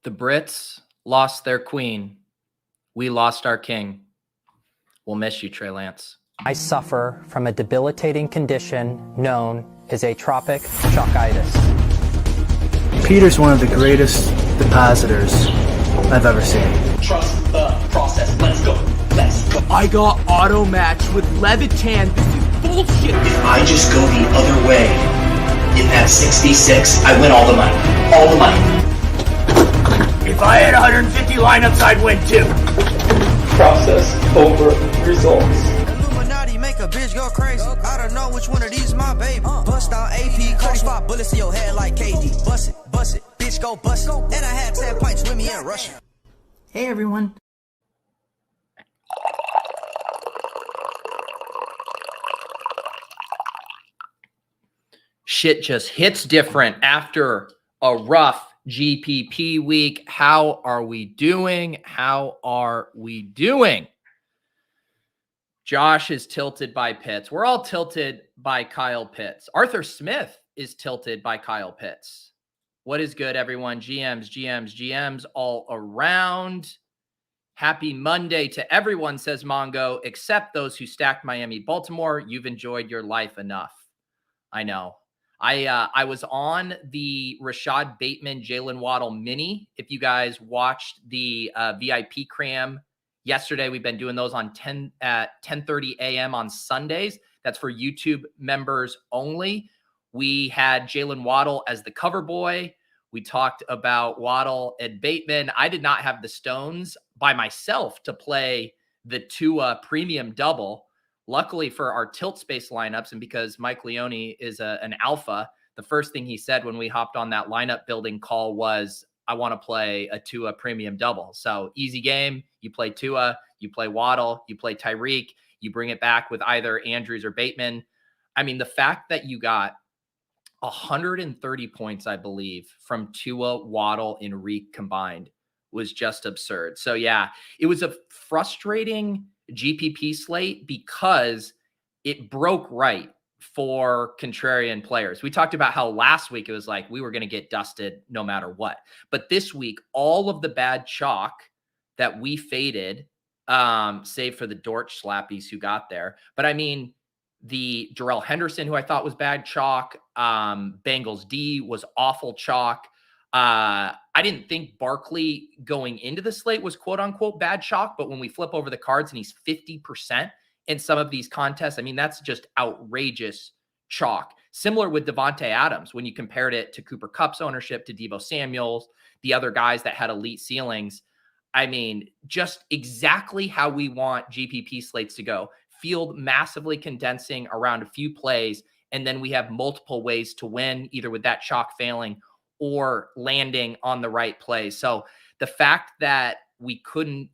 The Brits lost their queen. We lost our king. We'll miss you, Trey Lance. I suffer from a debilitating condition known as atropic chokitis. Peter's one of the greatest depositors I've ever seen. Trust the process. Let's go. Let's go. I got auto matched with Levitan. This is bullshit. If I just go the other way in that 66, I win all the money. All the money. If I had 150 lineups, I'd win too. Process over results. Illuminati make a bitch go crazy. I don't know which one of these my baby. Bust out AP, 35 bullets in your head like KD. Bust it, bitch go bust it. And I had 10 pints with me in Russia. Hey everyone. Shit just hits different after a rough GPP week. How are we doing? How are we doing? Josh is tilted by Pitts. We're all tilted by Kyle Pitts. Arthur Smith is tilted by Kyle Pitts. What is good, everyone? GMs all around. Happy Monday to everyone, says Mongo, except those who stacked Miami, Baltimore. You've enjoyed your life enough. I know. I was on the Rashad Bateman, Jalen Waddle mini. If you guys watched the VIP cram yesterday, we've been doing those on 10:30 a.m. on Sundays. That's for YouTube members only. We had Jalen Waddle as the cover boy. We talked about Waddle and Bateman. I did not have the stones by myself to play the Tua premium double. Luckily for our tilt space lineups, and because Mike Leone is an alpha, the first thing he said when we hopped on that lineup building call was, I want to play a Tua premium double. So easy game. You play Tua, you play Waddle, you play Tyreek, you bring it back with either Andrews or Bateman. I mean, the fact that you got 130 points, I believe, from Tua, Waddle, and Reek combined was just absurd. So yeah, it was a frustrating GPP slate because it broke right for contrarian players. We talked about how last week it was like we were going to get dusted no matter what. But this week, all of the bad chalk that we faded, save for the Dortch slappies who got there. But I mean, the Darrell Henderson, who I thought was bad chalk, Bengals D was awful chalk. I didn't think Barkley going into the slate was quote unquote bad chalk, but when we flip over the cards and he's 50% in some of these contests, I mean, that's just outrageous chalk. Similar with Devontae Adams, when you compared it to Cooper Kupp's ownership, to Deebo Samuel's, the other guys that had elite ceilings. I mean, just exactly how we want GPP slates to go. Field massively condensing around a few plays, and then we have multiple ways to win, either with that chalk failing or landing on the right play. So the fact that we couldn't,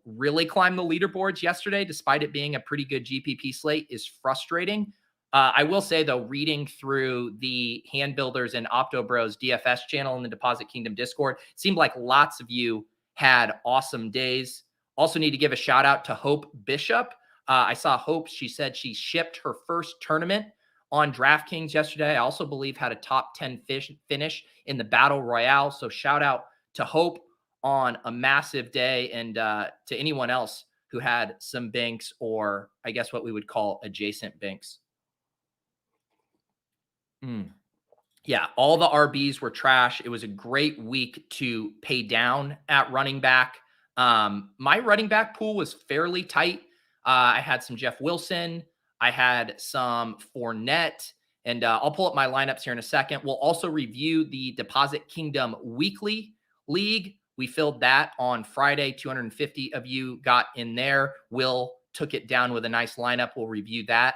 really climb the leaderboards yesterday, despite it being a pretty good GPP slate, is frustrating. I will say, though, reading through the Hand Builders and Opto Bros DFS channel in the Deposit Kingdom Discord, it seemed like lots of you had awesome days. Also need to give a shout out to Hope Bishop. I saw Hope. She said she shipped her first tournament on DraftKings yesterday. I also believe had a top 10 finish in the Battle Royale. So shout out to Hope on a massive day, and to anyone else who had some binks, or I guess what we would call adjacent binks. Yeah, all the RBs were trash. It was a great week to pay down at running back. My running back pool was fairly tight. I had some Jeff Wilson. I had some Fournette, and I'll pull up my lineups here in a second. We'll also review the Deposit Kingdom Weekly League. We filled that on Friday. 250 of you got in there. Will took it down with a nice lineup. We'll review that.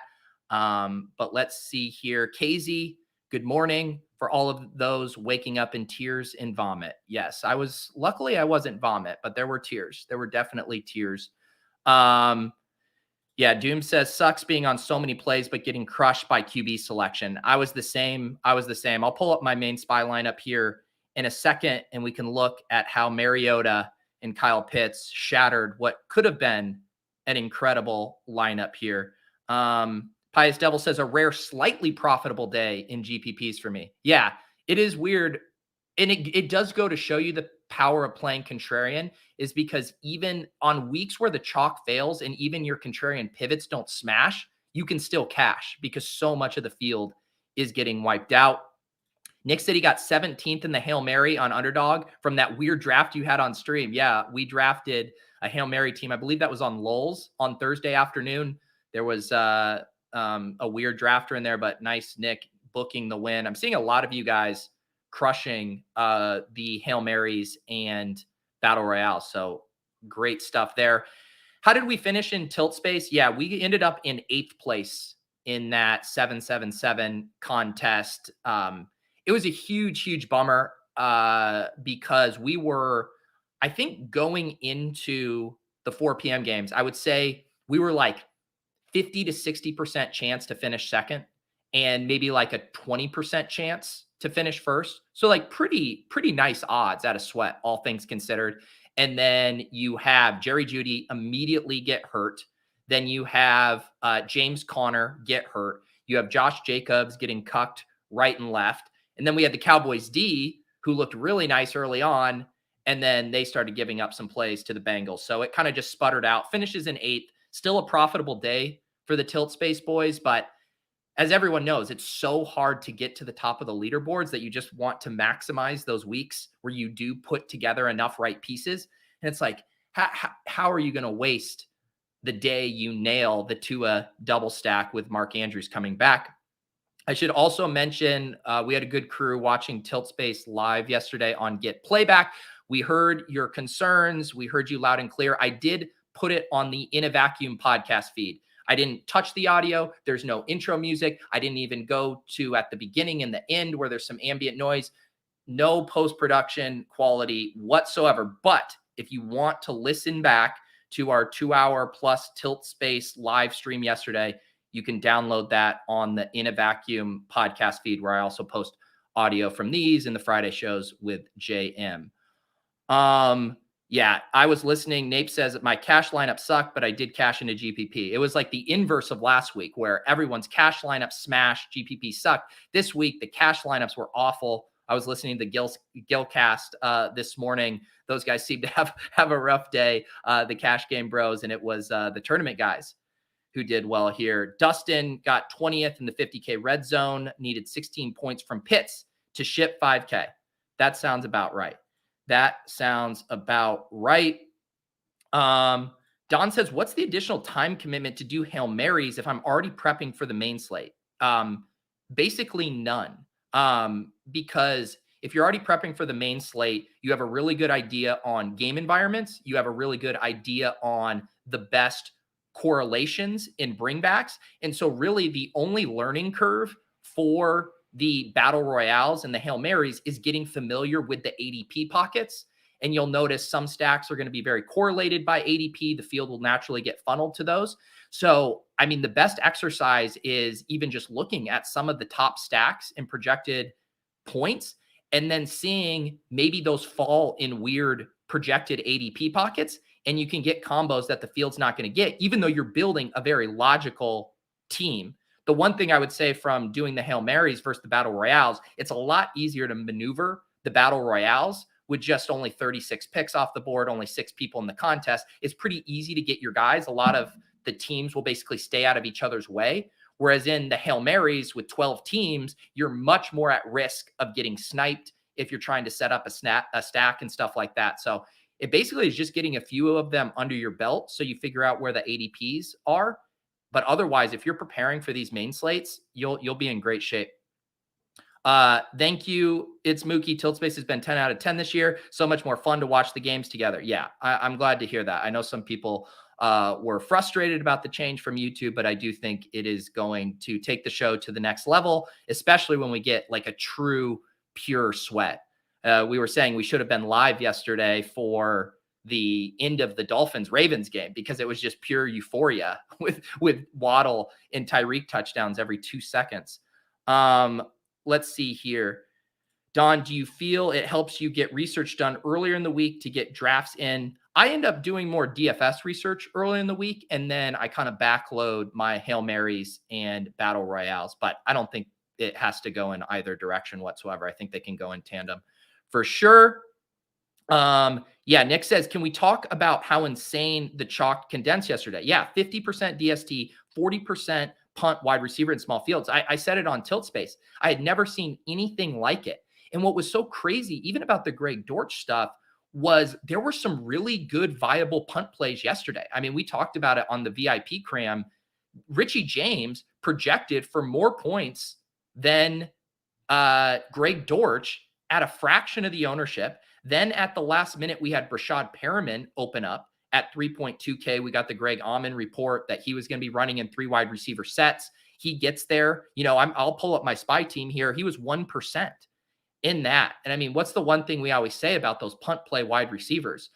But let's see here. KZ, good morning for all of those waking up in tears and vomit. Yes, luckily I wasn't vomit, but there were tears. There were definitely tears. Yeah, Doom says, sucks being on so many plays, but getting crushed by QB selection. I was the same. I'll pull up my main spy lineup here in a second, and we can look at how Mariota and Kyle Pitts shattered what could have been an incredible lineup here. Pious Devil says, a rare, slightly profitable day in GPPs for me. Yeah, it is weird. And it does go to show you power of playing contrarian is because even on weeks where the chalk fails and even your contrarian pivots don't smash, you can still cash because so much of the field is getting wiped out. Nick said he got 17th in the Hail Mary on Underdog from that weird draft you had on stream. Yeah, we drafted a Hail Mary team. I believe that was on Lulz on Thursday afternoon. There was a weird drafter in there, but nice Nick booking the win. I'm seeing a lot of you guys crushing the Hail Marys and Battle Royale. So great stuff there. How did we finish in Tilt Space? Yeah, we ended up in 8th place in that 777 contest. It was a huge bummer because we were, I think, going into the 4 p.m. games, I would say we were like 50 to 60% chance to finish second and maybe like a 20% chance to finish first. So like pretty nice odds at a sweat, all things considered. And then you have Jerry Jeudy immediately get hurt. Then you have James Conner get hurt. You have Josh Jacobs getting cucked right and left. And then we had the Cowboys D, who looked really nice early on. And then they started giving up some plays to the Bengals. So it kind of just sputtered out, finishes in 8th. Still a profitable day for the Tilt Space boys. But as everyone knows, it's so hard to get to the top of the leaderboards that you just want to maximize those weeks where you do put together enough right pieces. And it's like, how are you going to waste the day you nail the Tua double stack with Mark Andrews coming back? I should also mention we had a good crew watching Tilt Space live yesterday on Get Playback. We heard your concerns. We heard you loud and clear. I did put it on the In a Vacuum podcast feed. I didn't touch the audio. There's no intro music. I didn't even go to at the beginning and the end where there's some ambient noise. No post-production quality whatsoever. But if you want to listen back to our 2-hour plus Tilt Space live stream yesterday, you can download that on the In a Vacuum podcast feed, where I also post audio from these and the Friday shows with JM. Yeah, I was listening. Nape says that my cash lineup sucked, but I did cash into GPP. It was like the inverse of last week, where everyone's cash lineup smashed, GPP sucked. This week, the cash lineups were awful. I was listening to Gilcast this morning. Those guys seem to have a rough day, the cash game bros, and it was the tournament guys who did well here. Dustin got 20th in the 50K red zone, needed 16 points from Pitts to ship 5K. That sounds about right. Don says, what's the additional time commitment to do Hail Marys if I'm already prepping for the main slate? Basically none. Because if you're already prepping for the main slate, you have a really good idea on game environments. You have a really good idea on the best correlations in bringbacks. And so really the only learning curve for the battle royales and the Hail Marys is getting familiar with the ADP pockets. And you'll notice some stacks are going to be very correlated by ADP. The field will naturally get funneled to those. So, I mean, the best exercise is even just looking at some of the top stacks and projected points, and then seeing maybe those fall in weird projected ADP pockets. And you can get combos that the field's not going to get, even though you're building a very logical team. The one thing I would say from doing the Hail Marys versus the Battle Royales, it's a lot easier to maneuver the Battle Royales with just only 36 picks off the board, only 6 people in the contest. It's pretty easy to get your guys. A lot of the teams will basically stay out of each other's way. Whereas in the Hail Marys with 12 teams, you're much more at risk of getting sniped if you're trying to set up a stack and stuff like that. So it basically is just getting a few of them under your belt so you figure out where the ADPs are. But otherwise, if you're preparing for these main slates, you'll be in great shape. Thank you. It's Mookie. Tilt Space has been 10 out of 10 this year. So much more fun to watch the games together. Yeah, I'm glad to hear that. I know some people were frustrated about the change from YouTube, but I do think it is going to take the show to the next level, especially when we get like a true pure sweat. We were saying we should have been live yesterday for the end of the Dolphins-Ravens game because it was just pure euphoria with Waddle and Tyreek touchdowns every 2 seconds. Let's see here. Don, do you feel it helps you get research done earlier in the week to get drafts in? I end up doing more DFS research early in the week, and then I kind of backload my Hail Marys and Battle Royales, but I don't think it has to go in either direction whatsoever. I think they can go in tandem for sure. Yeah, Nick says, can we talk about how insane the chalk condensed yesterday? Yeah, 50% DST, 40% punt wide receiver in small fields. I said it on Tilt Space. I had never seen anything like it. And what was so crazy, even about the Greg Dortch stuff, was there were some really good viable punt plays yesterday. I mean, we talked about it on the VIP cram. Richie James projected for more points than Greg Dortch at a fraction of the ownership. Then at the last minute, we had Brashad Perriman open up at 3.2K. We got the Greg Auman report that he was going to be running in 3 wide receiver sets. He gets there. I'll pull up my spy team here. He was 1% in that. And I mean, what's the one thing we always say about those punt play wide receivers?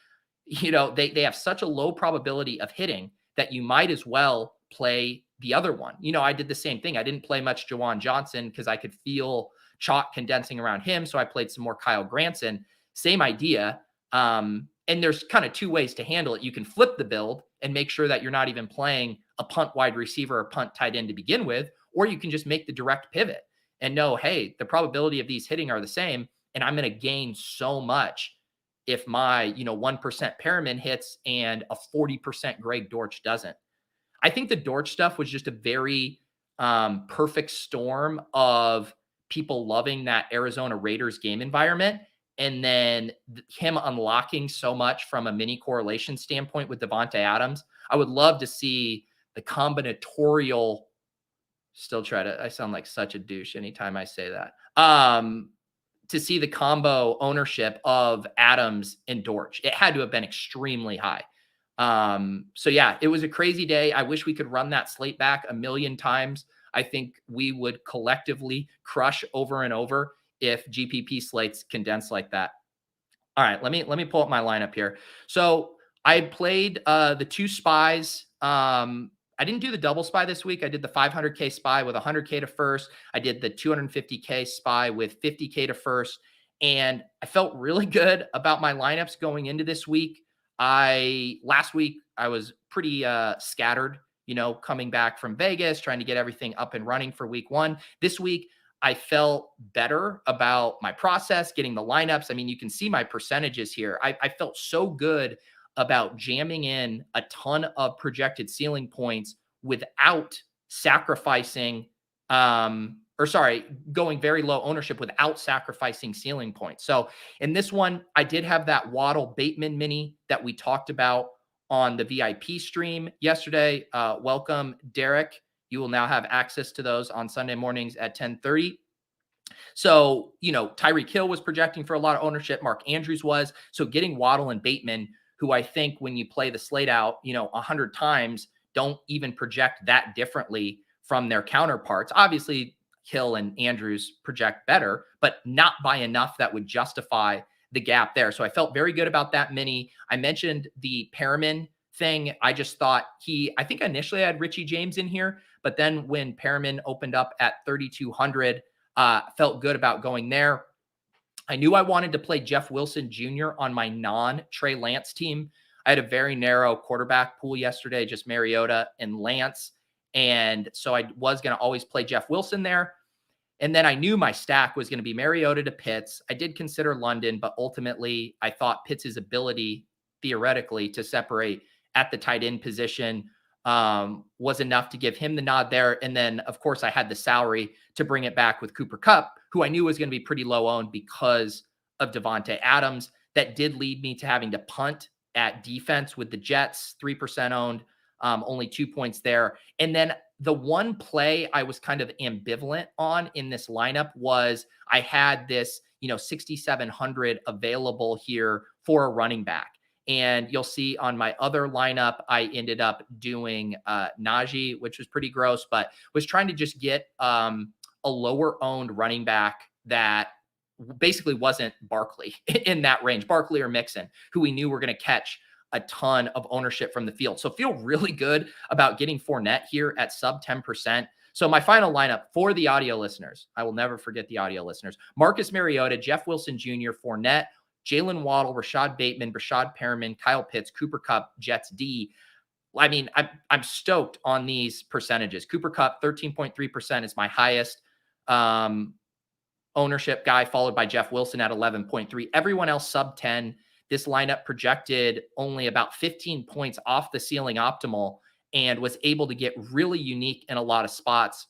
They have such a low probability of hitting that you might as well play the other one. I did the same thing. I didn't play much Jawan Johnson because I could feel chalk condensing around him. So I played some more Kyle Granson. Same idea. And there's kind of 2 ways to handle it. You can flip the build and make sure that you're not even playing a punt wide receiver or punt tight end to begin with, or you can just make the direct pivot and know, hey, the probability of these hitting are the same, and I'm going to gain so much if my 1% Perriman hits and a 40% Greg Dortch doesn't. I think the Dortch stuff was just a very perfect storm of people loving that Arizona Raiders game environment, and then him unlocking so much from a mini correlation standpoint with Davante Adams. I would love to see the combinatorial. I sound like such a douche anytime I say that. To see the combo ownership of Adams and Dortch. It had to have been extremely high. So yeah, it was a crazy day. I wish we could run that slate back a million times. I think we would collectively crush over and over if GPP slates condense like that. All right, let me pull up my lineup here. So I played the 2 spies. I didn't do the double spy this week. I did the 500K spy with 100K to first. I did the 250K spy with 50K to first. And I felt really good about my lineups going into this week. Last week, I was pretty scattered, coming back from Vegas, trying to get everything up and running for week 1. This week, I felt better about my process, getting the lineups. I mean, you can see my percentages here. I felt so good about jamming in a ton of projected ceiling points without sacrificing, going very low ownership without sacrificing ceiling points. So in this one, I did have that Waddle Bateman mini that we talked about on the VIP stream yesterday. Welcome, Derek. You will now have access to those on Sunday mornings at 10:30. So, Tyreek Hill was projecting for a lot of ownership. Mark Andrews was. So getting Waddle and Bateman, who I think when you play the slate out, 100 times, don't even project that differently from their counterparts. Obviously, Hill and Andrews project better, but not by enough that would justify the gap there. So I felt very good about that mini. I mentioned the Perriman thing. I just thought I think initially I had Richie James in here, but then when Perriman opened up at 3,200, felt good about going there. I knew I wanted to play Jeff Wilson Jr. on my non-Trey Lance team. I had a very narrow quarterback pool yesterday, just Mariota and Lance. And so I was going to always play Jeff Wilson there. And then I knew my stack was going to be Mariota to Pitts. I did consider London, but ultimately I thought Pitts' ability theoretically to separate at the tight end position was enough to give him the nod there. And then, of course, I had the salary to bring it back with Cooper Kupp, who I knew was going to be pretty low owned because of Davante Adams. That did lead me to having to punt at defense with the Jets, 3% owned, only 2 points there. And then the one play I was kind of ambivalent on in this lineup was I had this, 6,700 available here for a running back. And you'll see on my other lineup, I ended up doing Najee, which was pretty gross, but was trying to just get a lower owned running back that basically wasn't Barkley in that range, Barkley or Mixon, who we knew were going to catch a ton of ownership from the field. So feel really good about getting Fournette here at sub 10%. So my final lineup for the audio listeners, I will never forget the audio listeners: Marcus Mariota, Jeff Wilson Jr., Fournette, Jalen Waddle, Rashad Bateman, Brashad Perriman, Kyle Pitts, Cooper Kupp, Jets D. I mean, I'm stoked on these percentages. Cooper Kupp, 13.3% is my highest ownership guy, followed by Jeff Wilson at 11.3. Everyone else sub 10. this lineup projected only about 15 points off the ceiling optimal and was able to get really unique in a lot of spots.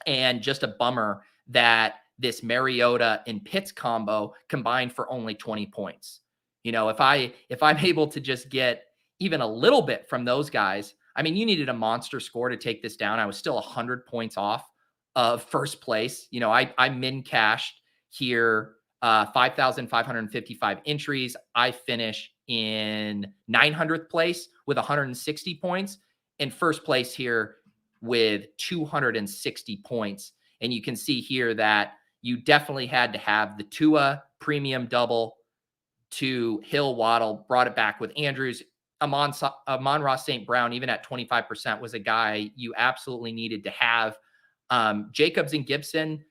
And just a bummer that this Mariota and Pitts combo combined for only 20 points. You know, if I'm able to just get even a little bit from those guys, I mean, you needed a monster score to take this down. I was still 100 points off of first place. You know, I min cashed here 5,555 entries. I finish in 900th place with 160 points, and first place here with 260 points. And you can see here that you definitely had to have the Tua premium double to Hill Waddle, brought it back with Andrews. Amon-Ra St. Brown, even at 25%, was a guy you absolutely needed to have. Jacobs and Gibson,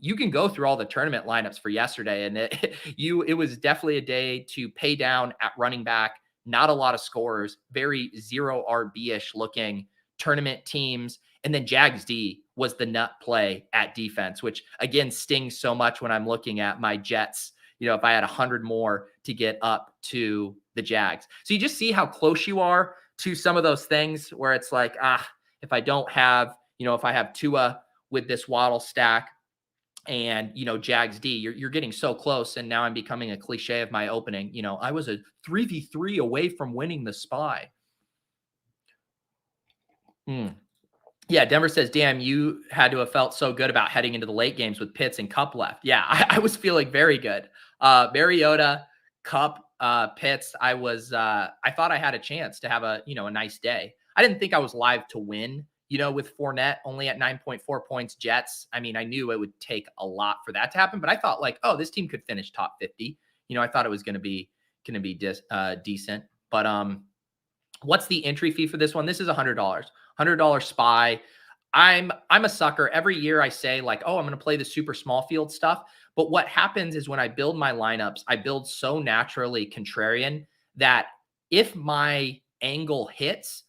you can go through all the tournament lineups for yesterday, and it was definitely a day to pay down at running back. Not a lot of scorers, very zero RB-ish looking tournament teams. And then Jags D was the nut play at defense, which again stings so much when I'm looking at my Jets. You know, if I had 100 more to get up to the Jags. So you just see how close you are to some of those things where it's like, if I don't have, you know, if I have Tua with this Waddle stack and, you know, Jags D, you're getting so close. And now I'm becoming a cliche of my opening. You know, I was a 3v3 away from winning the SPY. Yeah, Denver says, damn, you had to have felt so good about heading into the late games with Pitts and Cup left. Yeah, I was feeling very good. Mariota, Cup, Pitts, I thought I had a chance to have a nice day. I didn't think I was live to win, you know, with Fournette only at 9.4 points. Jets, I mean, I knew it would take a lot for that to happen, but I thought like, oh, this team could finish top 50. You know, I thought it was going to be decent. But what's the entry fee for this one? This is $100 SPY. I'm a sucker. Every year I say like, oh, I'm going to play the super small field stuff. But what happens is when I build my lineups, I build so naturally contrarian that if my angle hits,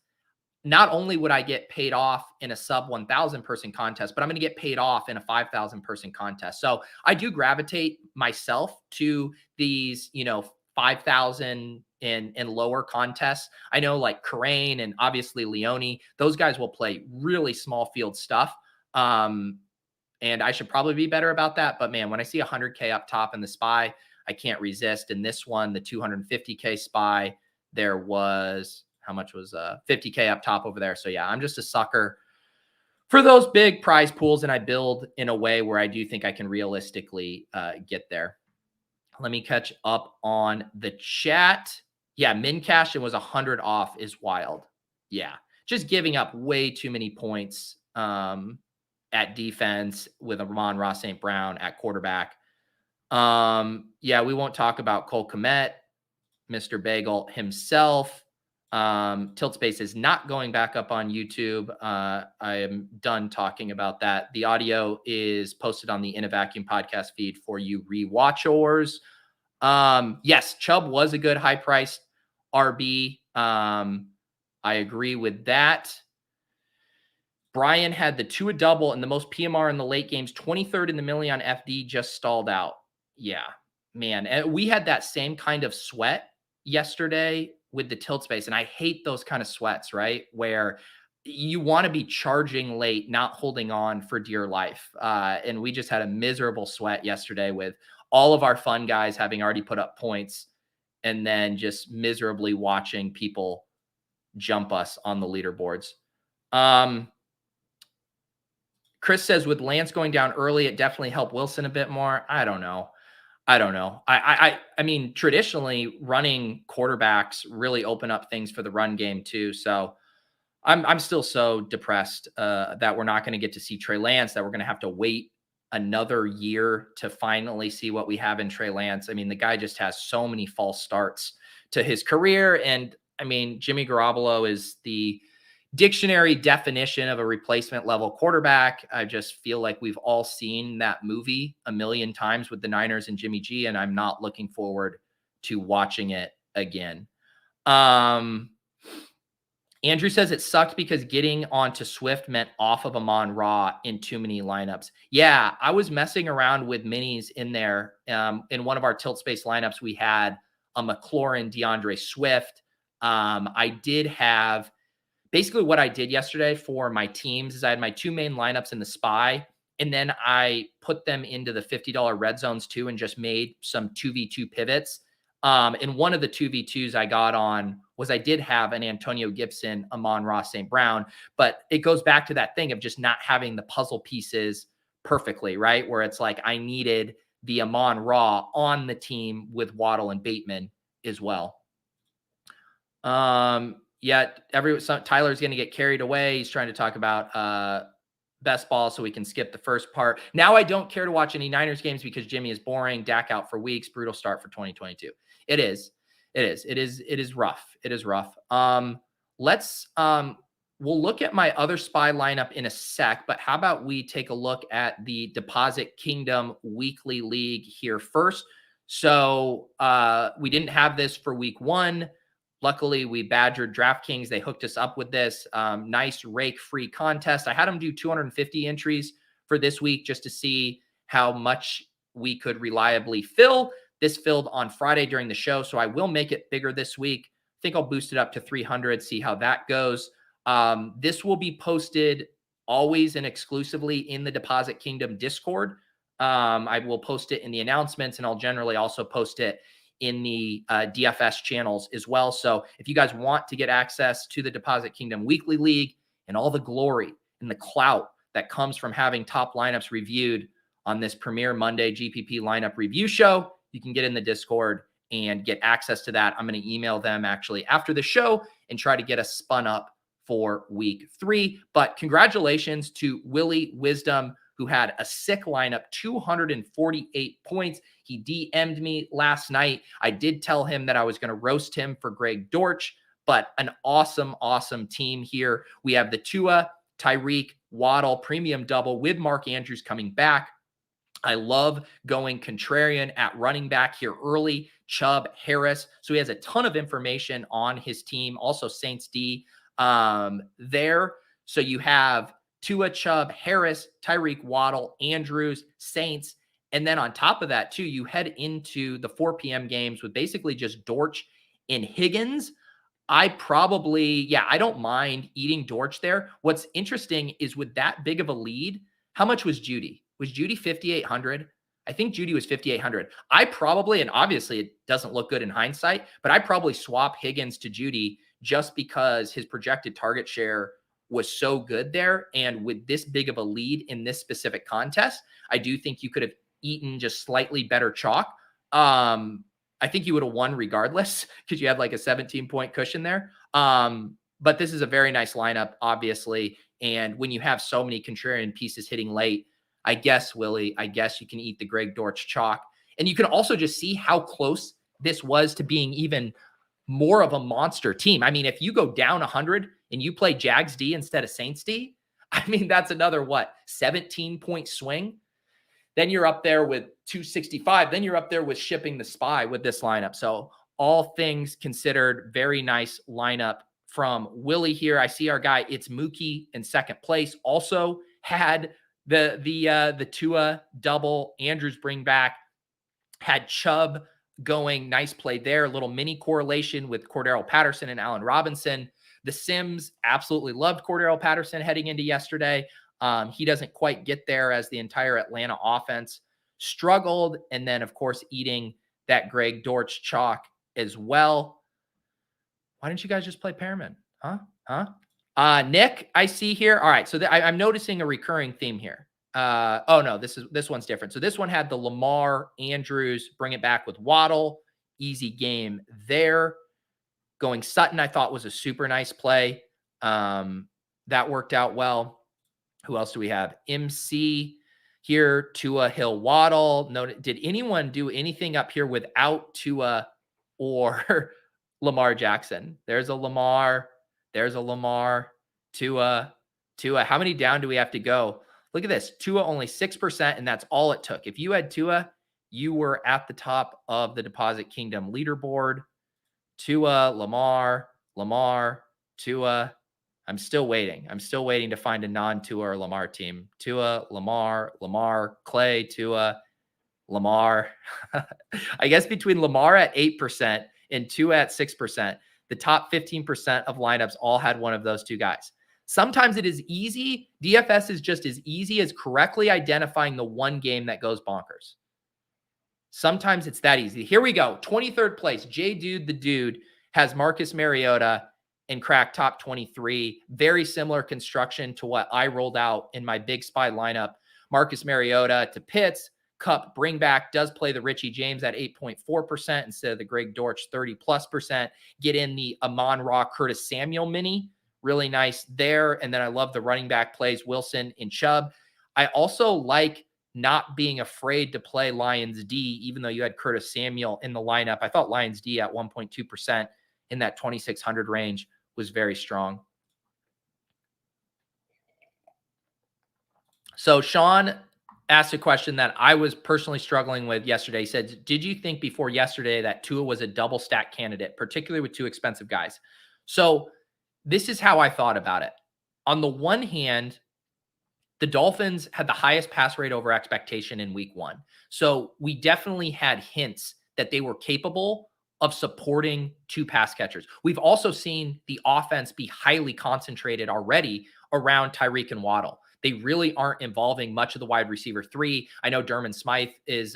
not only would I get paid off in a sub 1,000 person contest, but I'm going to get paid off in a 5,000 person contest. So I do gravitate myself to these, you know, 5,000 and lower contests. I know like Karain and obviously Leone, those guys will play really small field stuff. And I should probably be better about that. But man, when I see 100K up top in the SPY, I can't resist. In this one, the 250K SPY, there was, how much was 50K up top over there. So yeah, I'm just a sucker for those big prize pools. And I build in a way where I do think I can realistically get there. Let me catch up on the chat. Yeah, min cash and was 100 off is wild. Yeah, just giving up way too many points at defense with Amon-Ra St. Brown at quarterback. Yeah, we won't talk about Cole Kmet, Mr. Bagel himself. Tilt Space is not going back up on YouTube. I am done talking about that. The audio is posted on the In a Vacuum podcast feed for you rewatchers. Yes, Chubb was a good high-priced RB. I agree with that. Brian had the Tua double and the most PMR in the late games, 23rd in the milli on FD, just stalled out. Yeah, man. And we had that same kind of sweat yesterday with the Tilt Space. And I hate those kind of sweats, right? Where you want to be charging late, not holding on for dear life. And we just had a miserable sweat yesterday with all of our fun guys having already put up points and then just miserably watching people jump us on the leaderboards. Chris says with Lance going down early, it definitely helped Wilson a bit more. I don't know. I mean, traditionally running quarterbacks really open up things for the run game too. So I'm still so depressed that we're not going to get to see Trey Lance, that we're going to have to wait another year to finally see what we have in Trey Lance. I mean, the guy just has so many false starts to his career. And I mean, Jimmy Garoppolo is the dictionary definition of a replacement level quarterback. I just feel like we've all seen that movie a million times with the Niners and Jimmy G, and I'm not looking forward to watching it again. Andrew says it sucked because getting onto Swift meant off of Amon-Ra in too many lineups. Yeah, I was messing around with minis in there. In one of our Tilt Space lineups, we had a McLaurin, DeAndre Swift. I did have basically what I did yesterday for my teams is I had my 2 main lineups in the SPY, and then I put them into the $50 red zones too and just made some 2v2 pivots. And one of the 2v2s I got on was I did have an Antonio Gibson, Amon-Ra St. Brown, but it goes back to that thing of just not having the puzzle pieces perfectly, right? Where it's like I needed the Amon-Ra on the team with Waddle and Bateman as well. Tyler's going to get carried away. He's trying to talk about best ball, so we can skip the first part. Now I don't care to watch any Niners games because Jimmy is boring. Dak out for weeks. Brutal start for 2022. It is rough. It is rough. We'll look at my other SPY lineup in a sec, but how about we take a look at the Deposit Kingdom weekly league here first. So we didn't have this for week 1. Luckily, we badgered DraftKings. They hooked us up with this nice rake-free contest. I had them do 250 entries for this week just to see how much we could reliably fill. This filled on Friday during the show, so I will make it bigger this week. I think I'll boost it up to 300, see how that goes. This will be posted always and exclusively in the Deposit Kingdom Discord. I will post it in the announcements, and I'll generally also post it in the DFS channels as well. So if you guys want to get access to the Deposit Kingdom Weekly League and all the glory and the clout that comes from having top lineups reviewed on this Premier Monday GPP lineup review show, you can get in the Discord and get access to that. I'm going to email them actually after the show and try to get us spun up for week 3. But congratulations to Willie Wisdom, who had a sick lineup, 248 points. He DM'd me last night. I did tell him that I was going to roast him for Greg Dortch, but an awesome, awesome team here. We have the Tua, Tyreek, Waddle premium double with Mark Andrews coming back. I love going contrarian at running back here early, Chubb, Harris. So he has a ton of information on his team. Also Saints D there. So you have Tua, Chubb, Harris, Tyreek, Waddle, Andrews, Saints. And then on top of that, too, you head into the 4 p.m. games with basically just Dortch and Higgins. I don't mind eating Dortch there. What's interesting is with that big of a lead, how much was Judy? Was Judy 5,800? I think Judy was 5,800. I probably, and obviously it doesn't look good in hindsight, but I probably swap Higgins to Judy just because his projected target share was so good there. And with this big of a lead in this specific contest, I do think you could have eaten just slightly better chalk. I think you would have won regardless because you had like a 17-point cushion there. But this is a very nice lineup, obviously. And when you have so many contrarian pieces hitting late, I guess, Willie, you can eat the Greg Dortch chalk. And you can also just see how close this was to being even more of a monster team. I mean, if you go down 100 and you play Jags D instead of Saints D, I mean, that's another, 17-point swing. Then you're up there with 265. Then you're up there with shipping the SPY with this lineup. So all things considered, very nice lineup from Willie here. I see our guy, it's Mookie in second place, also had the Tua double. Andrews bring back, had Chubb going. Nice play there. A little mini correlation with Cordero Patterson and Allen Robinson. The Sims absolutely loved Cordero Patterson heading into yesterday. He doesn't quite get there as the entire Atlanta offense struggled. And then, of course, eating that Greg Dortch chalk as well. Why didn't you guys just play Pearman? Nick, I see here. All right. So I'm noticing a recurring theme here. This one's different. So this one had the Lamar, Andrews, bring it back with Waddle. Easy game there. Going Sutton, I thought was a super nice play. That worked out well. Who else do we have? MC here, Tua, Hill, Waddle. No, did anyone do anything up here without Tua or Lamar Jackson? There's a Lamar. Tua. How many down do we have to go? Look at this. Tua only 6%, and that's all it took. If you had Tua, you were at the top of the Deposit Kingdom leaderboard. Tua, Lamar, Tua. I'm still waiting to find a non-Tua or Lamar team. Tua, Lamar, Clay, Tua, Lamar. I guess between Lamar at 8% and Tua at 6%, the top 15% of lineups all had one of those two guys. Sometimes it is easy. DFS is just as easy as correctly identifying the one game that goes bonkers. Sometimes it's that easy. Here we go. 23rd place. J Dude the Dude has Marcus Mariota and cracked top 23. Very similar construction to what I rolled out in my Big Spy lineup. Marcus Mariota to Pitts. Cup bring back does play the Richie James at 8.4% instead of the Greg Dortch 30+%. Get in the Amon-Ra Curtis Samuel mini. Really nice there. And then I love the running back plays Wilson and Chubb. I also like not being afraid to play Lions D, even though you had Curtis Samuel in the lineup. I thought Lions D at 1.2% in that 2,600 range was very strong. So Sean asked a question that I was personally struggling with yesterday. He said, did you think before yesterday that Tua was a double stack candidate, particularly with two expensive guys? So this is how I thought about it. On the one hand, the Dolphins had the highest pass rate over expectation in week 1. So we definitely had hints that they were capable of supporting two pass catchers. We've also seen the offense be highly concentrated already around Tyreek and Waddle. They really aren't involving much of the wide receiver 3. I know Durham Smythe is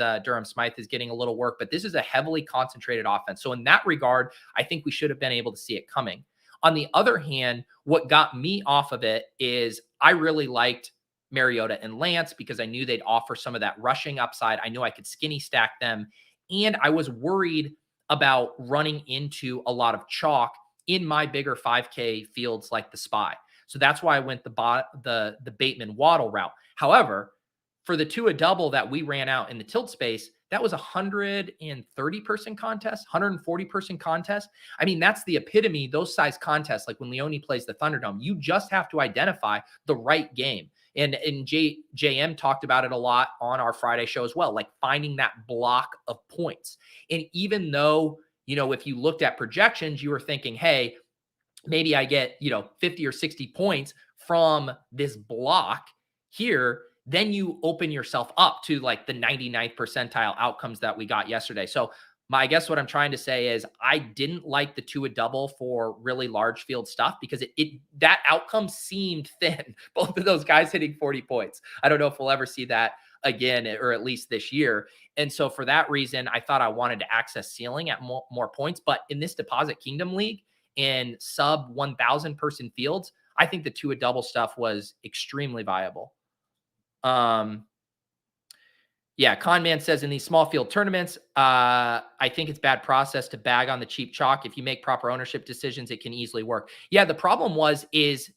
getting a little work, but this is a heavily concentrated offense. So in that regard, I think we should have been able to see it coming. On the other hand, what got me off of it is I really liked Mariota and Lance because I knew they'd offer some of that rushing upside. I knew I could skinny stack them. And I was worried about running into a lot of chalk in my bigger 5K fields like the Spy. So that's why I went the Bateman Waddle route. However, for the Tua double that we ran out in the tilt space, that was a 130-person contest, 140-person contest. I mean, that's the epitome, those size contests, like when Leone plays the Thunderdome. You just have to identify the right game. And JM talked about it a lot on our Friday show as well, like finding that block of points. And even though, if you looked at projections, you were thinking, hey, maybe I get, 50 or 60 points from this block here, then you open yourself up to like the 99th percentile outcomes that we got yesterday. So I guess what I'm trying to say is I didn't like the Tua double for really large field stuff because that outcome seemed thin. Both of those guys hitting 40 points. I don't know if we'll ever see that again, or at least this year. And so for that reason, I thought I wanted to access ceiling at more points. But in this Deposit Kingdom League in sub 1,000 person fields, I think the Tua double stuff was extremely viable. Yeah, Conman says in these small field tournaments, I think it's bad process to bag on the cheap chalk. If you make proper ownership decisions, it can easily work. Yeah, the problem is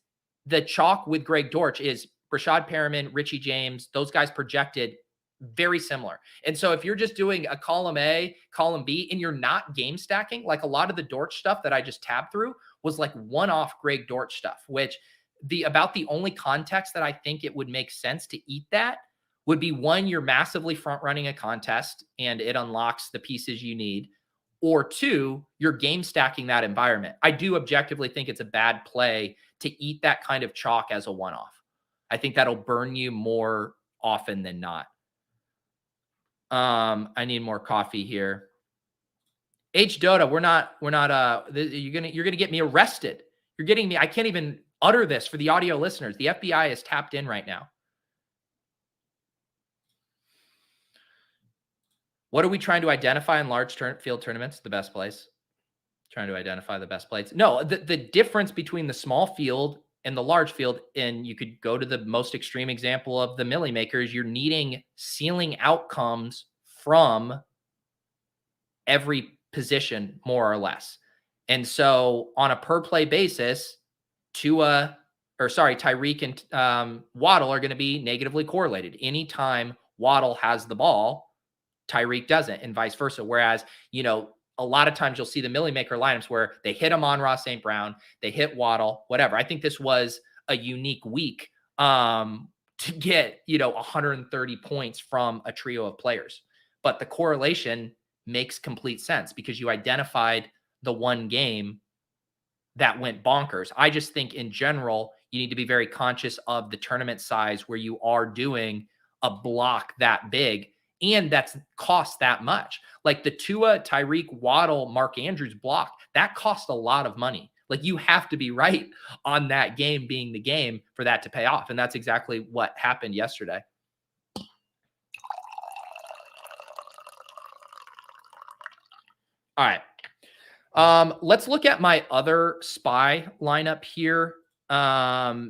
the chalk with Greg Dortch is Rashad Perriman, Richie James, those guys projected very similar. And so if you're just doing a column A, column B, and you're not game stacking, like a lot of the Dortch stuff that I just tabbed through was like one-off Greg Dortch stuff, which about the only context that I think it would make sense to eat that would be one, you're massively front running a contest and it unlocks the pieces you need, or two, you're game stacking that environment. I do objectively think it's a bad play to eat that kind of chalk as a one-off. I think that'll burn you more often than not. I need more coffee here. H Dota, you're gonna get me arrested. You're getting me. I can't even utter this for the audio listeners. The FBI is tapped in right now. What are we trying to identify in large field tournaments? The best place. Trying to identify the best place. No, the difference between the small field and the large field, and you could go to the most extreme example of the Millie Makers, you're needing ceiling outcomes from every position, more or less. And so on a per play basis, Tyreek and Waddle are going to be negatively correlated. Anytime Waddle has the ball, Tyreek doesn't, and vice versa. Whereas, a lot of times you'll see the Millie Maker lineups where they hit Amon-Ra St. Brown, they hit Waddle, whatever. I think this was a unique week to get, 130 points from a trio of players. But the correlation makes complete sense because you identified the one game that went bonkers. I just think in general, you need to be very conscious of the tournament size where you are doing a block that big. and that's cost that much. Like the Tua, Tyreek, Waddle, Mark Andrews block, that cost a lot of money. Like you have to be right on that game being the game for that to pay off. And that's exactly what happened yesterday. All right. Let's look at my other SPY lineup here.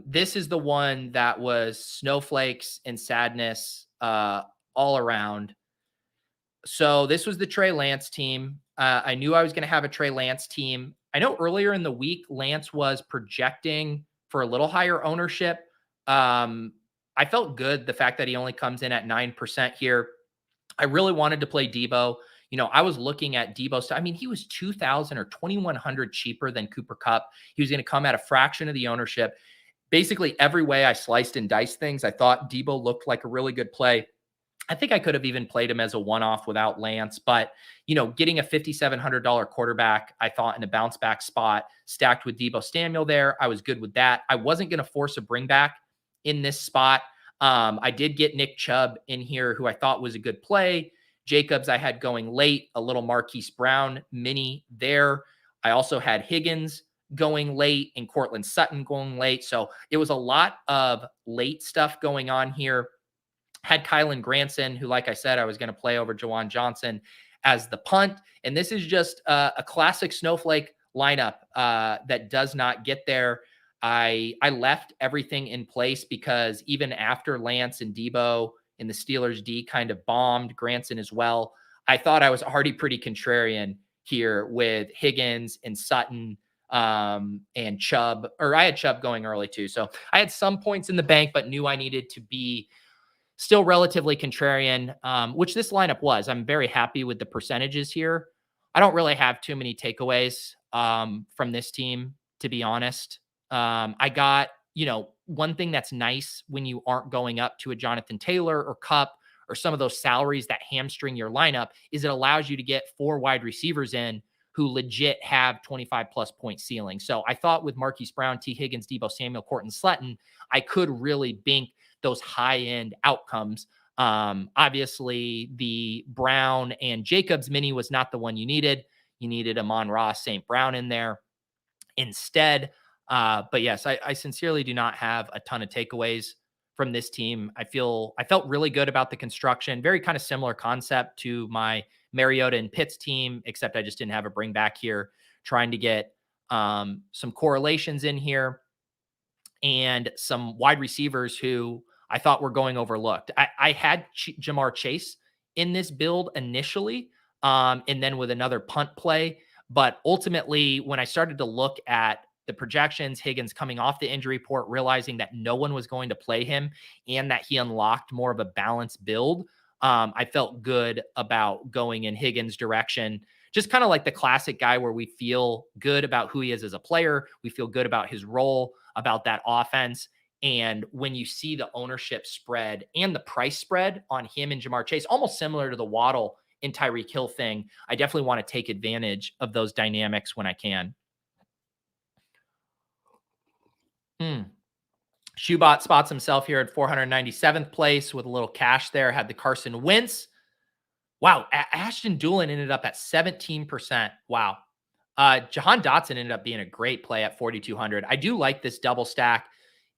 This is the one that was snowflakes and sadness all around. So this was the Trey Lance team. I knew I was going to have a Trey Lance team. I know earlier in the week, Lance was projecting for a little higher ownership. I felt good the fact that he only comes in at 9% here. I really wanted to play Debo. You know, I was looking at Debo. I mean, he was 2,000 or 2,100 cheaper than Cooper Kupp. He was going to come at a fraction of the ownership. Basically, every way I sliced and diced things, I thought Debo looked like a really good play. I think I could have even played him as a one-off without Lance, but, you know, getting a $5,700 quarterback, I thought in a bounce back spot stacked with Deebo Samuel there, I was good with that. I wasn't going to force a bring back in this spot. I did get Nick Chubb in here, who I thought was a good play. Jacobs I had going late, a little Marquise Brown mini there. I also had Higgins going late and Cortland Sutton going late. So it was a lot of late stuff going on here. Had Kylan Granson, who, like I said, I was going to play over Jawan Johnson as the punt. And this is just a classic snowflake lineup that does not get there. I left everything in place because even after Lance and Debo and the Steelers D kind of bombed, Granson as well, I thought I was already pretty contrarian here with Higgins and Sutton and Chubb, or I had Chubb going early too. So I had some points in the bank, but knew I needed to be still relatively contrarian, which this lineup was. I'm very happy with the percentages here. I don't really have too many takeaways from this team, to be honest. I got, you know, one thing that's nice when you aren't going up to a Jonathan Taylor or Kupp or some of those salaries that hamstring your lineup is it allows you to get 4 wide receivers in who legit have 25 plus point ceiling. So I thought with Marquise Brown, T. Higgins, Deebo Samuel, Cortland Sutton, I could really bink those high-end outcomes. Obviously, the Brown and Jacobs mini was not the one you needed. You needed Amon-Ra St. Brown in there instead. But yes, I sincerely do not have a ton of takeaways from this team. I felt really good about the construction. Very kind of similar concept to my Mariota and Pitts team, except I just didn't have a bring back here. Trying to get some correlations in here and some wide receivers who I thought were going overlooked. I had Jamar Chase in this build initially, and then with another punt play. But ultimately, when I started to look at the projections, Higgins coming off the injury report, realizing that no one was going to play him and that he unlocked more of a balanced build, I felt good about going in Higgins' direction. Just kind of like the classic guy where we feel good about who he is as a player. We feel good about his role, about that offense. And when you see the ownership spread and the price spread on him and Jamar Chase, almost similar to the Waddle and Tyreek Hill thing, I definitely want to take advantage of those dynamics when I can. Shoebot spots himself here at 497th place with a little cash there. Had the Carson Wentz. Wow. Ashton Doolin ended up at 17%. Wow. Jahan Dotson ended up being a great play at 4,200. I do like this double stack.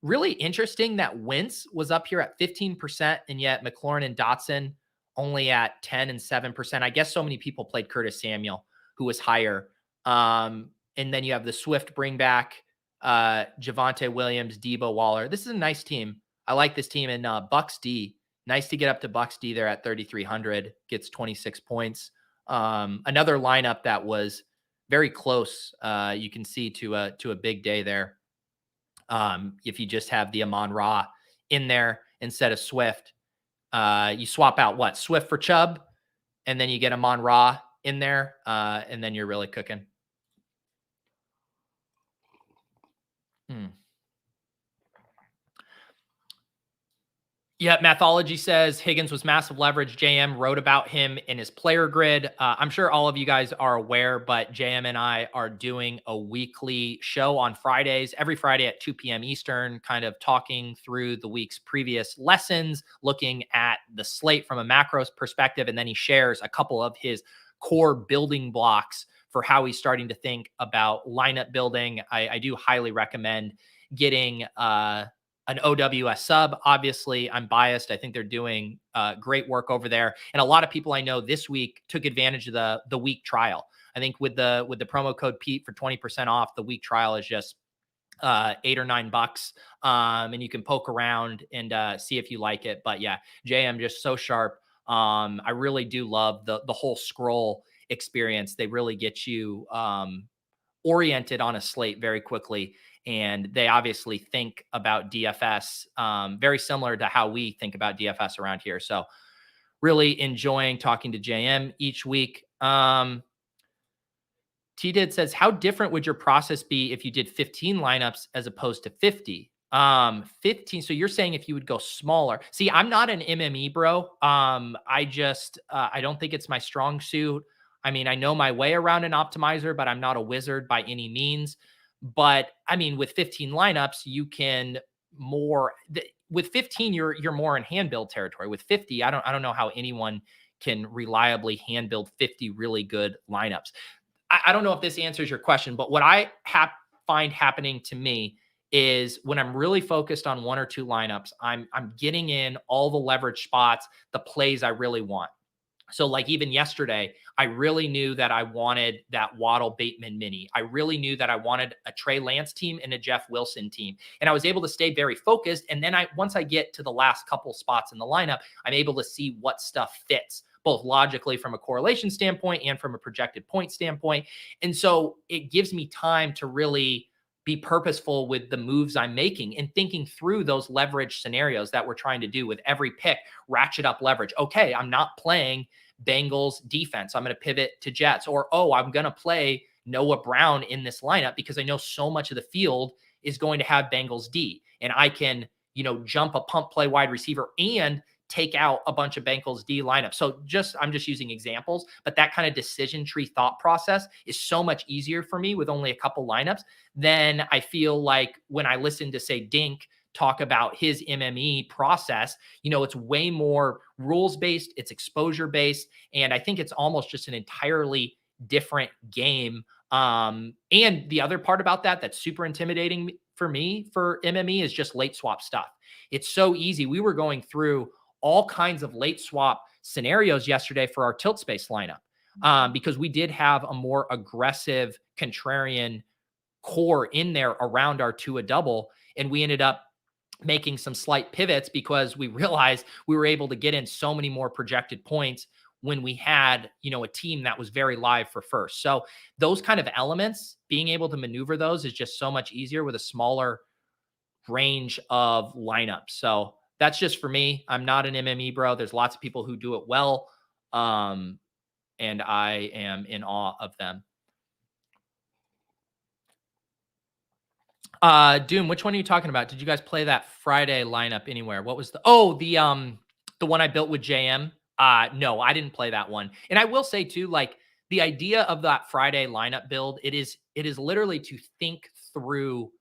Really interesting that Wentz was up here at 15%, and yet McLaurin and Dotson only at 10 and 7%. I guess so many people played Curtis Samuel, who was higher. And then you have the Swift bring back, Javonte Williams, Debo Waller. This is a nice team. I like this team. And Bucks D, nice to get up to Bucks D there at 3,300, gets 26 points. Another lineup that was very close. You can see to a big day there. If you just have the Amon-Ra in there instead of Swift, you swap out what? Swift for Chubb, and then you get Amon-Ra in there, and then you're really cooking. Yeah, Mathology says Higgins was massive leverage. JM wrote about him in his player grid. I'm sure all of you guys are aware, but JM and I are doing a weekly show on Fridays, every Friday at 2 p.m. Eastern, kind of talking through the week's previous lessons, looking at the slate from a macros perspective. And then he shares a couple of his core building blocks for how he's starting to think about lineup building. I do highly recommend getting an OWS sub. Obviously, I'm biased. I think they're doing great work over there. And a lot of people I know this week took advantage of the week trial. I think with the promo code Pete for 20% off, the week trial is just $8 or $9. And you can poke around and see if you like it. But yeah, JM just so sharp. I really do love the whole scroll experience. They really get you oriented on a slate very quickly. And they obviously think about DFS very similar to how we think about DFS around here. So really enjoying talking to JM each week. T-Did says, how different would your process be if you did 15 lineups as opposed to 50? 15. So you're saying if you would go smaller. See, I'm not an MME bro. I don't think it's my strong suit. I mean, I know my way around an optimizer, but I'm not a wizard by any means. But I mean, with 15 lineups, you can with 15, you're more in hand build territory. With 50, I don't know how anyone can reliably hand build 50 really good lineups. I don't know if this answers your question, but what I find happening to me is when I'm really focused on one or two lineups, I'm getting in all the leverage spots, the plays I really want. So like even yesterday, I really knew that I wanted that Waddle Bateman mini. I really knew that I wanted a Trey Lance team and a Jeff Wilson team. And I was able to stay very focused. And then once I get to the last couple spots in the lineup, I'm able to see what stuff fits, both logically from a correlation standpoint and from a projected point standpoint. And so it gives me time to really be purposeful with the moves I'm making and thinking through those leverage scenarios that we're trying to do with every pick, ratchet up leverage. Okay, I'm not playing Bengals defense. I'm going to pivot to Jets. Or, I'm going to play Noah Brown in this lineup because I know so much of the field is going to have Bengals D. And I can, jump a pump play wide receiver and take out a bunch of Bengals D lineups. So I'm just using examples, but that kind of decision tree thought process is so much easier for me with only a couple lineups than I feel like when I listen to, say, Dink talk about his MME process. It's way more rules-based, it's exposure-based, and I think it's almost just an entirely different game. And the other part about that's super intimidating for me for MME is just late swap stuff. It's so easy. We were going through all kinds of late swap scenarios yesterday for our tilt space lineup because we did have a more aggressive contrarian core in there around our Tua double. And we ended up making some slight pivots because we realized we were able to get in so many more projected points when we had, a team that was very live for first. So those kind of elements, being able to maneuver those is just so much easier with a smaller range of lineups. So that's just for me. I'm not an MME bro. There's lots of people who do it well. And I am in awe of them. Doom, which one are you talking about? Did you guys play that Friday lineup anywhere? What was the one I built with JM? No, I didn't play that one. And I will say too, like the idea of that Friday lineup build, it is literally to think through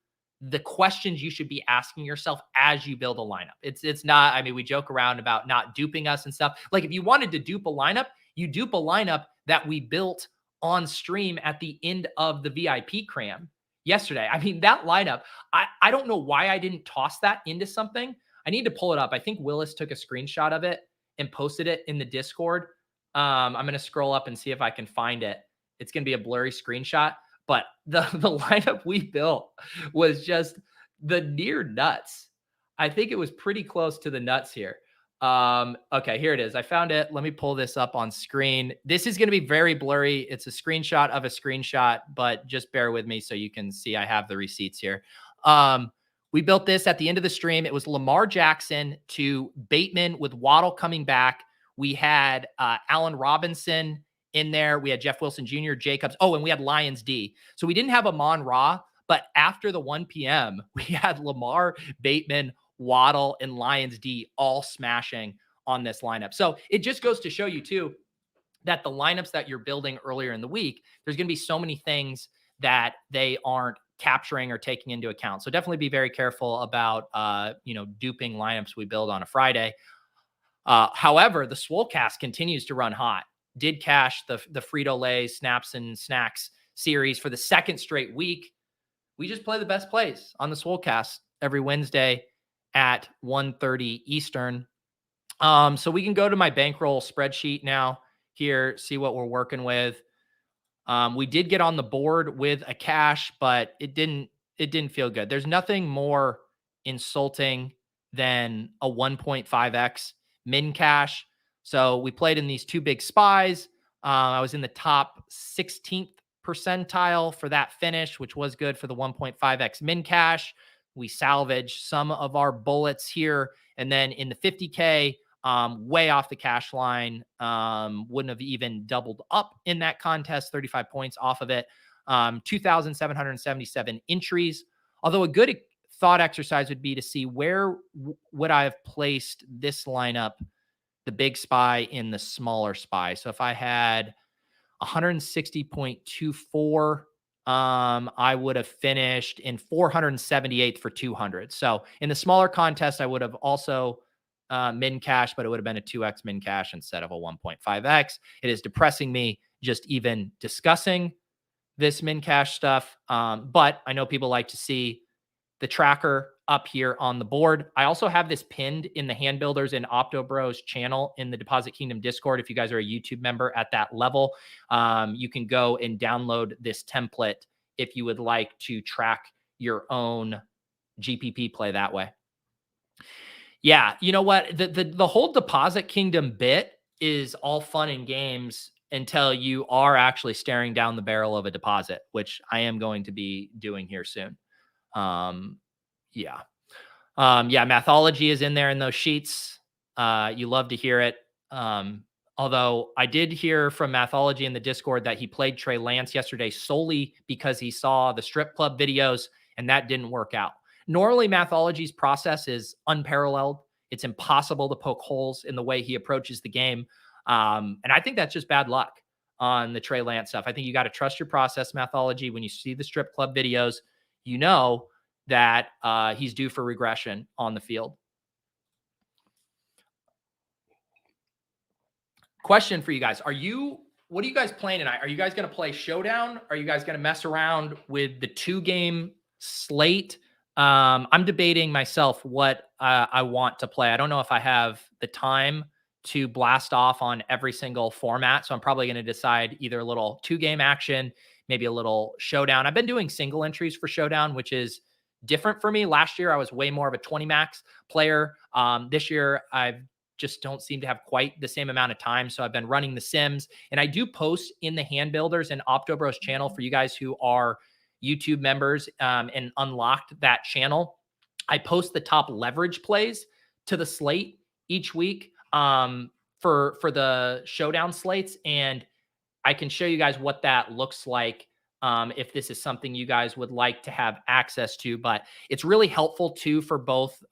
the questions you should be asking yourself as you build a lineup. It's not, I mean, we joke around about not duping us and stuff. Like if you wanted to dupe a lineup, you dupe a lineup that we built on stream at the end of the VIP cram yesterday. I mean, that lineup, I don't know why I didn't toss that into something. I need to pull it up. I think Willis took a screenshot of it and posted it in the Discord. I'm going to scroll up and see if I can find it. It's going to be a blurry screenshot. But the lineup we built was just the near nuts. I think it was pretty close to the nuts here. Okay, here it is. I found it. Let me pull this up on screen. This is going to be very blurry. It's a screenshot of a screenshot, but just bear with me so you can see I have the receipts here. We built this at the end of the stream. It was Lamar Jackson to Bateman with Waddle coming back. We had Allen Robinson in there. We had Jeff Wilson Jr., Jacobs. Oh, and we had Lions D. So we didn't have Amon Ra, but after the 1 p.m., we had Lamar, Bateman, Waddle, and Lions D all smashing on this lineup. So it just goes to show you too, that the lineups that you're building earlier in the week, there's going to be so many things that they aren't capturing or taking into account. So definitely be very careful about, duping lineups we build on a Friday. However, the Swolecast continues to run hot. Did cash the Frito-Lay Snaps and Snacks series for the second straight week. We just play the best plays on the Swolecast every Wednesday at 1:30 Eastern. So we can go to my bankroll spreadsheet now here, see what we're working with. We did get on the board with a cash, but it didn't feel good. There's nothing more insulting than a 1.5x min cash. So we played in these two big spies. I was in the top 16th percentile for that finish, which was good for the 1.5x min cash. We salvaged some of our bullets here. And then in the 50K, way off the cash line, wouldn't have even doubled up in that contest, 35 points off of it. 2,777 entries. Although a good thought exercise would be to see where would I have placed this lineup, the big spy in the smaller spy. So if I had 160.24, I would have finished in 478th for 200. So in the smaller contest, I would have also min cash, but it would have been a 2x min cash instead of a 1.5x. It is depressing me just even discussing this min cash stuff. But I know people like to see the tracker up here on the board. I also have this pinned in the Hand Builders and Opto Bros channel in the Deposit Kingdom Discord. If you guys are a YouTube member at that level, you can go and download this template if you would like to track your own GPP play that way. Yeah, you know what? The whole Deposit Kingdom bit is all fun and games until you are actually staring down the barrel of a deposit, which I am going to be doing here soon. Mathology is in there in those sheets. You love to hear it. Although I did hear from Mathology in the Discord that he played Trey Lance yesterday solely because he saw the strip club videos and that didn't work out. Normally, Mathology's process is unparalleled. It's impossible to poke holes in the way he approaches the game. And I think that's just bad luck on the Trey Lance stuff. I think you got to trust your process, Mathology. When you see the strip club videos, you know that he's due for regression on the field. Question for you guys. What are you guys playing tonight? Are you guys going to play Showdown? Are you guys going to mess around with the 2-game slate? I'm debating myself what I want to play. I don't know if I have the time to blast off on every single format. So I'm probably going to decide either a little 2-game action, maybe a little Showdown. I've been doing single entries for Showdown, which is different for me. Last year, I was way more of a 20 max player. This year, I just don't seem to have quite the same amount of time. So I've been running the Sims, and I do post in the Hand Builders and Opto Bros channel for you guys who are YouTube members and unlocked that channel. I post the top leverage plays to the slate each week for the Showdown slates. And I can show you guys what that looks like if this is something you guys would like to have access to. But it's really helpful too for both,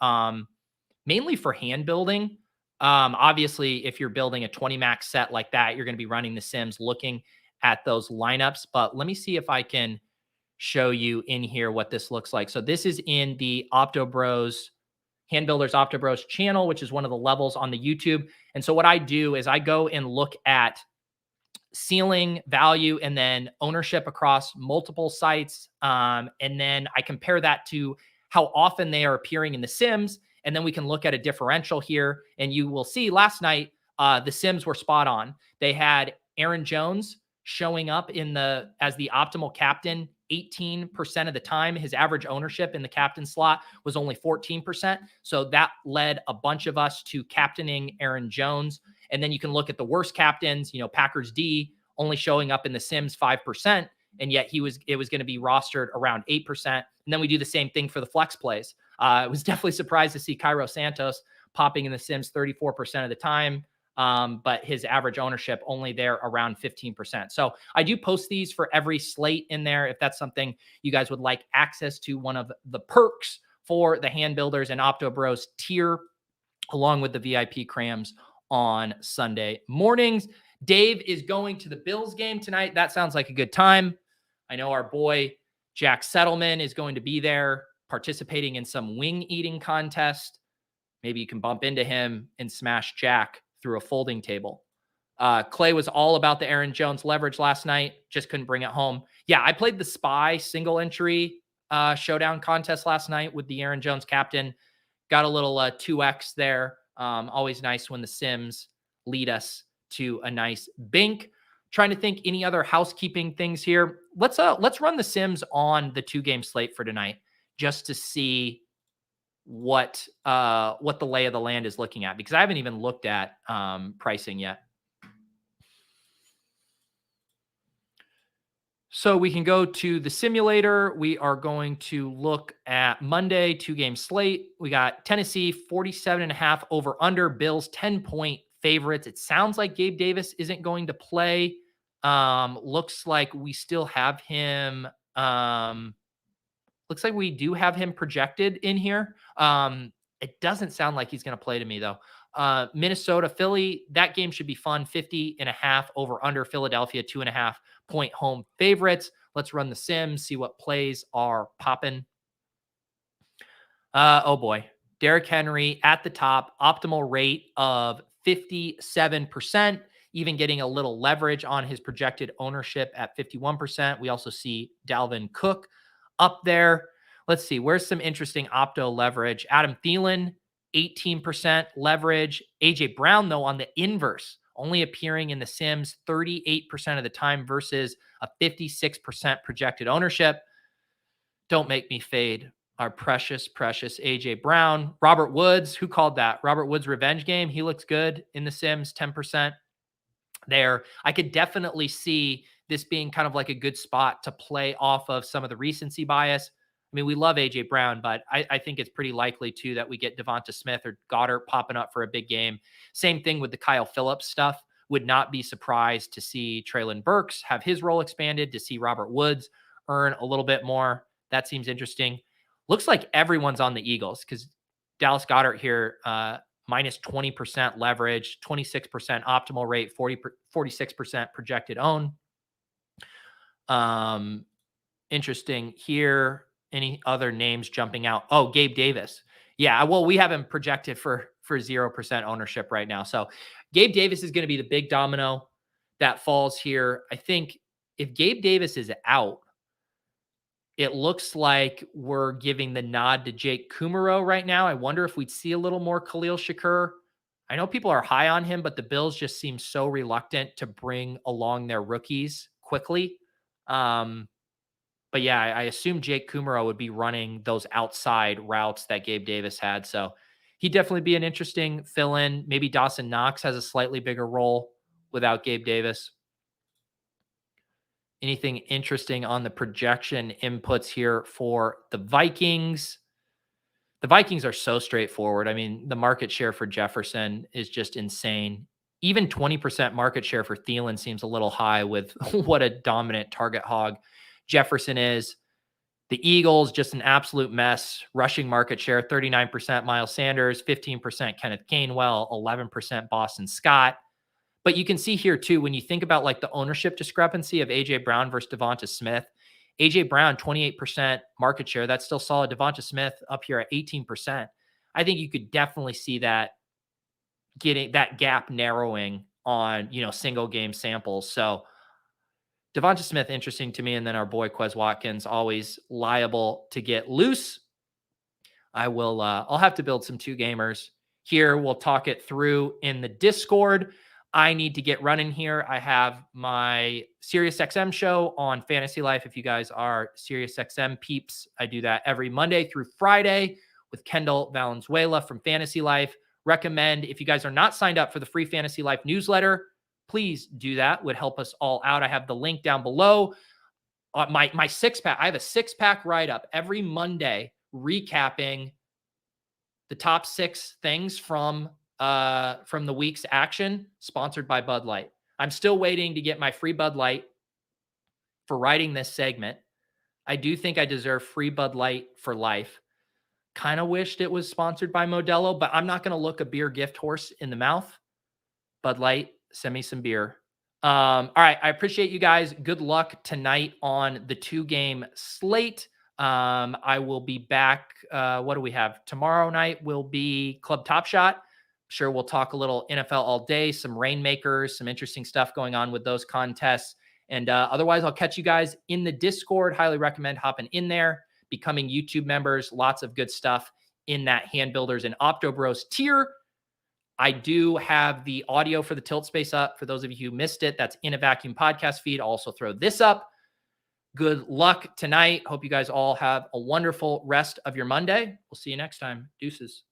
mainly for hand building. Obviously, if you're building a 20 max set like that, you're going to be running the Sims looking at those lineups. But let me see if I can show you in here what this looks like. So this is in the Opto Bros, Hand Builders Opto Bros channel, which is one of the levels on the YouTube. And so what I do is I go and look at ceiling value and then ownership across multiple sites. And then I compare that to how often they are appearing in the Sims. And then we can look at a differential here. And you will see last night, the Sims were spot on. They had Aaron Jones showing up as the optimal captain 18% of the time. His average ownership in the captain slot was only 14%. So that led a bunch of us to captaining Aaron Jones. And then you can look at the worst captains, Packers D only showing up in the Sims 5%. And yet it was going to be rostered around 8%. And then we do the same thing for the flex plays. I was definitely surprised to see Cairo Santos popping in the Sims 34% of the time. But his average ownership only there around 15%. So I do post these for every slate in there. If that's something you guys would like access to, one of the perks for the Hand Builders and Opto Bros tier, along with the VIP crams on Sunday mornings. Dave is going to the Bills game tonight. That sounds like a good time. I know our boy Jack Settleman is going to be there participating in some wing eating contest. Maybe you can bump into him and smash Jack through a folding table. Clay was all about the Aaron Jones leverage last night. Just couldn't bring it home. Yeah, I played the Spy single entry showdown contest last night with the Aaron Jones captain. Got a little 2x there. Always nice when the Sims lead us to a nice bink. Trying to think any other housekeeping things here. Let's run the Sims on the 2-game slate for tonight, just to see what the lay of the land is looking at, because I haven't even looked at pricing yet. So we can go to the simulator. We are going to look at Monday 2-game slate. We got Tennessee 47.5 over under, Bills 10-point favorites. It sounds like Gabe Davis isn't going to play. Looks like we still have him. Looks like we do have him projected in here. It doesn't sound like he's going to play to me though. Minnesota, Philly, that game should be fun. 50.5 over under, Philadelphia 2.5-point home favorites. Let's run the Sims, see what plays are popping. Oh boy. Derrick Henry at the top, optimal rate of 57%, even getting a little leverage on his projected ownership at 51%. We also see Dalvin Cook up there. Let's see, where's some interesting opto leverage? Adam Thielen, 18% leverage. AJ Brown, though, on the inverse, only appearing in the Sims 38% of the time versus a 56% projected ownership. Don't make me fade our precious AJ Brown. Robert Woods, who called that? Robert Woods revenge game. He looks good in the Sims, 10% there. I could definitely see this being kind of like a good spot to play off of some of the recency bias. I mean, we love AJ Brown, but I think it's pretty likely too that we get Devonta Smith or Goddard popping up for a big game. Same thing with the Kyle Phillips stuff. Would not be surprised to see Treylon Burks have his role expanded, to see Robert Woods earn a little bit more. That seems interesting. Looks like everyone's on the Eagles because Dallas Goedert here, minus 20% leverage, 26% optimal rate, 46% projected own. Interesting here. Any other names jumping out? Oh, Gabe Davis. Yeah, well, we have him projected for 0% ownership right now. So Gabe Davis is going to be the big domino that falls here. I think if Gabe Davis is out, it looks like we're giving the nod to Jake Kumaro right now. I wonder if we'd see a little more Khalil Shakur. I know people are high on him, but the Bills just seem so reluctant to bring along their rookies quickly. But yeah, I assume Jake Kumaro would be running those outside routes that Gabe Davis had. So he'd definitely be an interesting fill-in. Maybe Dawson Knox has a slightly bigger role without Gabe Davis. Anything interesting on the projection inputs here for the Vikings? The Vikings are so straightforward. I mean, the market share for Jefferson is just insane. Even 20% market share for Thielen seems a little high with what a dominant target hog Jefferson is. The Eagles, just an absolute mess. Rushing market share, 39% Miles Sanders, 15% Kenneth Gainwell, 11% Boston Scott. But you can see here too, when you think about like the ownership discrepancy of AJ Brown versus Devonta Smith, AJ Brown, 28% market share. That's still solid. Devonta Smith up here at 18%. I think you could definitely see that getting that gap narrowing on, single game samples. So Devonta Smith, interesting to me. And then our boy Quez Watkins, always liable to get loose. I'll have to build some 2-gamers here. We'll talk it through in the Discord. I need to get running here. I have my SiriusXM show on Fantasy Life. If you guys are SiriusXM peeps, I do that every Monday through Friday with Kendall Valenzuela from Fantasy Life. Recommend, if you guys are not signed up for the free Fantasy Life newsletter, please do that. Would help us all out. I have the link down below. My 6-pack. I have a 6-pack write-up every Monday recapping the top 6 things from the week's action, sponsored by Bud Light. I'm still waiting to get my free Bud Light for writing this segment. I do think I deserve free Bud Light for life. Kind of wished it was sponsored by Modelo, but I'm not going to look a beer gift horse in the mouth. Bud Light, send me some beer. All right. I appreciate you guys. Good luck tonight on the 2-game slate. I will be back. What do we have? Tomorrow night will be Club Top Shot. Sure, we'll talk a little NFL all day, some rainmakers, some interesting stuff going on with those contests. And otherwise, I'll catch you guys in the Discord. Highly recommend hopping in there, becoming YouTube members. Lots of good stuff in that Hand Builders and Opto Bros tier. I do have the audio for the Tilt Space up. For those of you who missed it, that's in a vacuum podcast feed. I'll also throw this up. Good luck tonight. Hope you guys all have a wonderful rest of your Monday. We'll see you next time. Deuces.